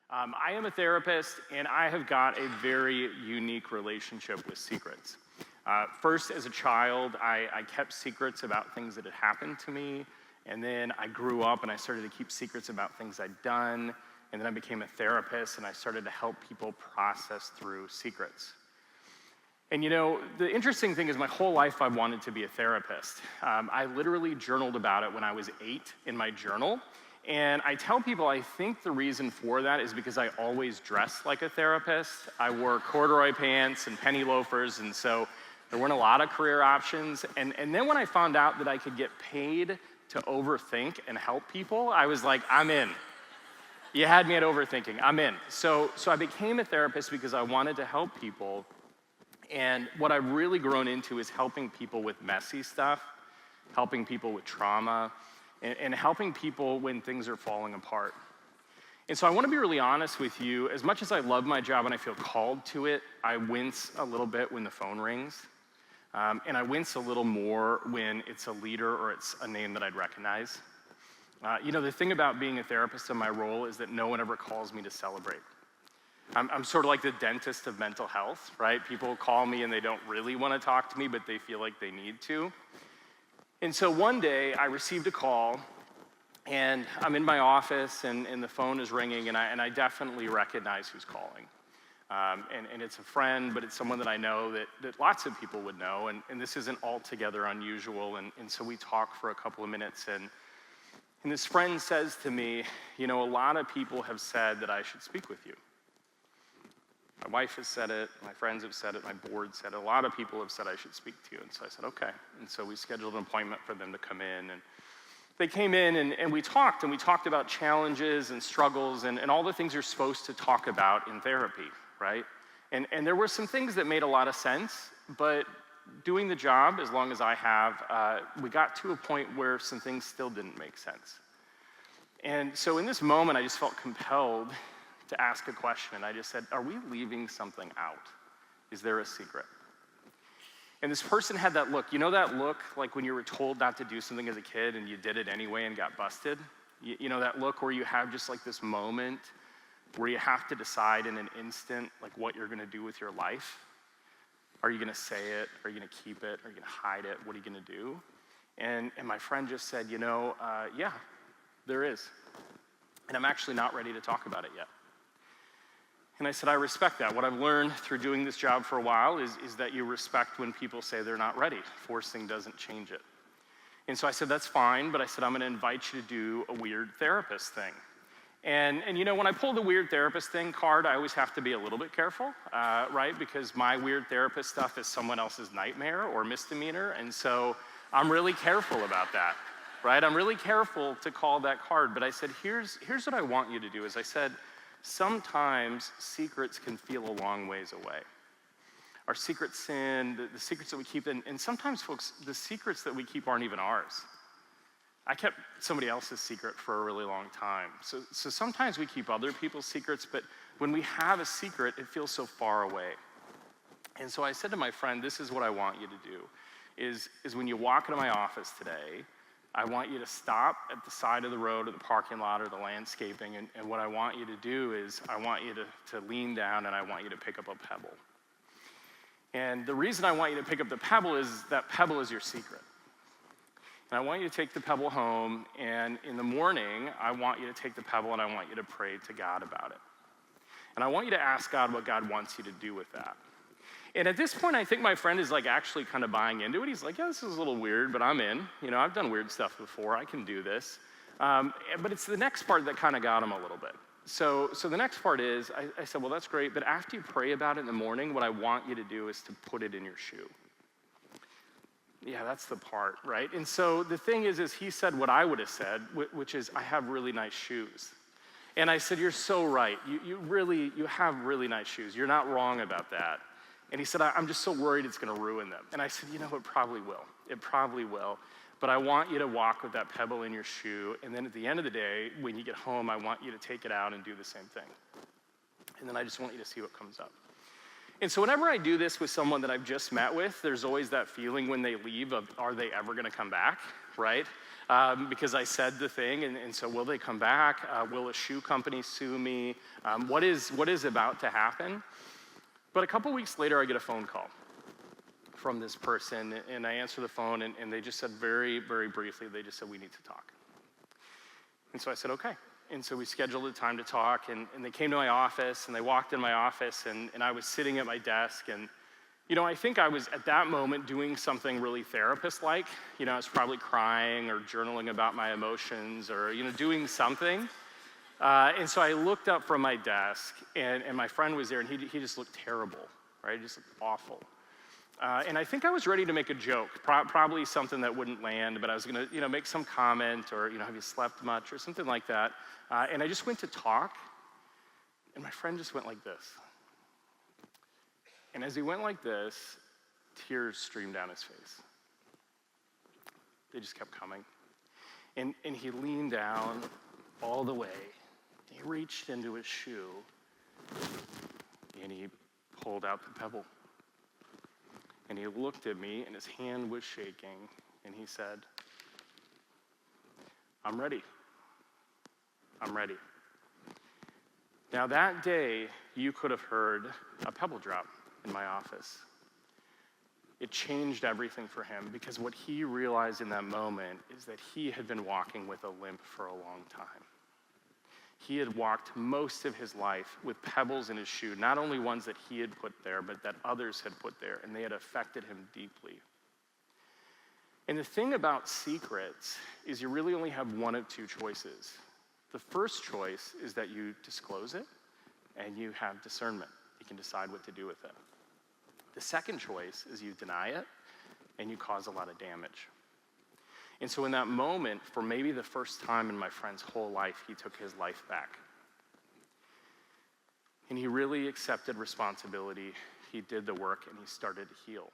I am a therapist, and I have got a very unique relationship with secrets. First, as a child, I kept secrets about things that had happened to me, and then I grew up and I started to keep secrets about things I'd done, and then I became a therapist and I started to help people process through secrets. And you know, the interesting thing is my whole life I wanted to be a therapist. I literally journaled about it when I was 8 in my journal. And I tell people I think the reason for that is because I always dressed like a therapist. I wore corduroy pants and penny loafers, and so there weren't a lot of career options. And then when I found out that I could get paid to overthink and help people, I was like, I'm in. You had me at overthinking, I'm in. So I became a therapist because I wanted to help people. And what I've really grown into is helping people with messy stuff, helping people with trauma, and helping people when things are falling apart. And so I want to be really honest with you. As much as I love my job and I feel called to it, I wince a little bit when the phone rings. And I wince a little more when it's a leader or it's a name that I'd recognize. You know, the thing about being a therapist in my role is that no one ever calls me to celebrate. I'm sort of like the dentist of mental health, right? People call me and they don't really want to talk to me, but they feel like they need to. And so one day I received a call, and I'm in my office, and the phone is ringing, and I definitely recognize who's calling. And it's a friend, but it's someone that I know that lots of people would know, and this isn't altogether unusual. And so we talk for a couple of minutes, and this friend says to me, you know, a lot of people have said that I should speak with you. My wife has said it, my friends have said it, my board said it. A lot of people have said I should speak to you. And so I said, okay. And so we scheduled an appointment for them to come in. And they came in and we talked about challenges and struggles and all the things you're supposed to talk about in therapy, right? And there were some things that made a lot of sense, but doing the job, as long as I have, we got to a point where some things still didn't make sense. And so in this moment, I just felt compelled to ask a question. I just said, are we leaving something out? Is there a secret? And this person had that look. You know that look like when you were told not to do something as a kid and you did it anyway and got busted? You know that look where you have just like this moment where you have to decide in an instant like what you're gonna do with your life? Are you gonna say it? Are you gonna keep it? Are you gonna hide it? What are you gonna do? And my friend just said, you know, yeah, there is. And I'm actually not ready to talk about it yet. And I said, I respect that. What I've learned through doing this job for a while is that you respect when people say they're not ready. Forcing doesn't change it. And so I said, that's fine, but I said, I'm gonna invite you to do a weird therapist thing. And you know, when I pull the weird therapist thing card, I always have to be a little bit careful, right? Because my weird therapist stuff is someone else's nightmare or misdemeanor, and so I'm really careful about that, right? I'm really careful to call that card, but I said, here's what I want you to do, is I said, sometimes secrets can feel a long ways away. Our secret sin, the secrets that we keep, and sometimes, folks, the secrets that we keep aren't even ours. I kept somebody else's secret for a really long time. So sometimes we keep other people's secrets, but when we have a secret, it feels so far away. And so I said to my friend, this is what I want you to do, is when you walk into my office today, I want you to stop at the side of the road or the parking lot or the landscaping, and what I want you to do is I want you to lean down and I want you to pick up a pebble. And the reason I want you to pick up the pebble is that pebble is your secret. And I want you to take the pebble home, and in the morning, I want you to take the pebble and I want you to pray to God about it. And I want you to ask God what God wants you to do with that. And at this point, I think my friend is like actually kind of buying into it. He's like, yeah, this is a little weird, but I'm in. You know, I've done weird stuff before. I can do this. But it's the next part that kind of got him a little bit. So the next part is, I said, well, that's great, but after you pray about it in the morning, what I want you to do is to put it in your shoe. Yeah, that's the part, right? And so the thing is he said what I would have said, which is, I have really nice shoes. And I said, you're so right. You have really nice shoes. You're not wrong about that. And he said, I'm just so worried it's gonna ruin them. And I said, you know, it probably will. It probably will. But I want you to walk with that pebble in your shoe, and then at the end of the day, when you get home, I want you to take it out and do the same thing. And then I just want you to see what comes up. And so whenever I do this with someone that I've just met with, there's always that feeling when they leave of, are they ever gonna come back, right? because I said the thing, and so will they come back? Will a shoe company sue me? What is about to happen? But a couple weeks later, I get a phone call from this person, and I answer the phone, and they just said very, very briefly, they just said, we need to talk. And so I said, okay. And so we scheduled a time to talk, and they came to my office, and they walked in my office, and I was sitting at my desk, and I think I was at that moment doing something really therapist-like. I was probably crying or journaling about my emotions or, doing something. And so I looked up from my desk, and my friend was there, and he just looked terrible, right? He just looked awful. And I think I was ready to make a joke, probably something that wouldn't land, but I was gonna, make some comment or, have you slept much or something like that. And I just went to talk, and my friend just went like this. And as he went like this, tears streamed down his face. They just kept coming. And he leaned down all the way. He reached into his shoe, and he pulled out the pebble. And he looked at me, and his hand was shaking, and he said, I'm ready. I'm ready. Now that day, you could have heard a pebble drop in my office. It changed everything for him, because what he realized in that moment is that he had been walking with a limp for a long time. He had walked most of his life with pebbles in his shoe, not only ones that he had put there, but that others had put there, and they had affected him deeply. And the thing about secrets is you really only have one of two choices. The first choice is that you disclose it, and you have discernment. You can decide what to do with it. The second choice is you deny it, and you cause a lot of damage. And so in that moment, for maybe the first time in my friend's whole life, he took his life back. And he really accepted responsibility. He did the work, and he started to heal.